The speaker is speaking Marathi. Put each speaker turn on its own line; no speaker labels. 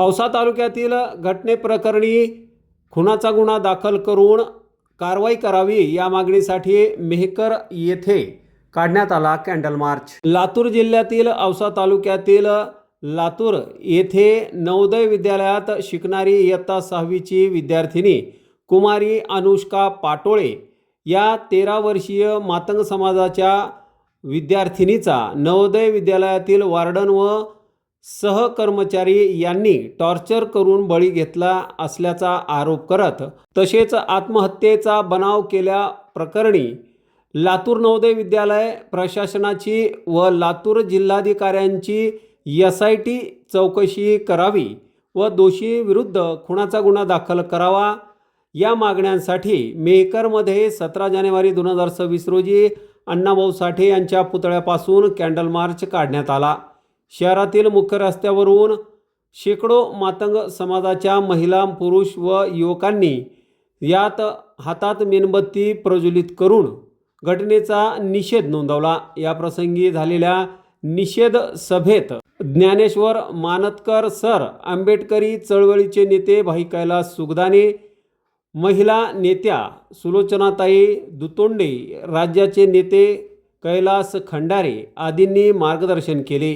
औसा तालुक्यातील घटनेप्रकरणी खुनाचा गुन्हा दाखल करून कारवाई करावी या मागणीसाठी मेहकर येथे काढण्यात आला कॅन्डल मार्च। लातूर जिल्ह्यातील औसा तालुक्यातील लातूर येथे नवोदय विद्यालयात शिकणारी इयत्ता 6वीची विद्यार्थिनी कुमारी अनुष्का पाटोळे या 13 वर्षीय मातंग समाजाच्या विद्यार्थिनीचा नवोदय विद्यालयातील वार्डन व सहकर्मचारी यांनी टॉर्चर करून बळी घेतला असल्याचा आरोप करत तसेच आत्महत्येचा बनाव केल्या प्रकरणी लातूर नवोदय विद्यालय प्रशासनाची व लातूर जिल्हाधिकाऱ्यांची SIT चौकशी करावी व दोषीविरुद्ध खुनाचा गुन्हा दाखल करावा या मागण्यांसाठी मेहकरमध्ये 17 जानेवारी 2026 रोजी अण्णाभाऊ साठे यांच्या पुतळ्यापासून कॅन्डल मार्च काढण्यात आला। शहरातील मुख्य रस्त्यावरून शेकडो मातंग समाजाच्या महिला, पुरुष व युवकांनी यात हातात मेणबत्ती प्रज्वलित करून घटनेचा निषेध नोंदवला। या प्रसंगी झालेल्या निषेध सभेत ज्ञानेश्वर मानतकर सर, आंबेडकरी चळवळीचे नेते भाई कैलास सुगदाने, महिला नेत्या सुलोचनाताई दुतोंडे, राज्याचे नेते कैलास खंडारे आदींनी मार्गदर्शन केले।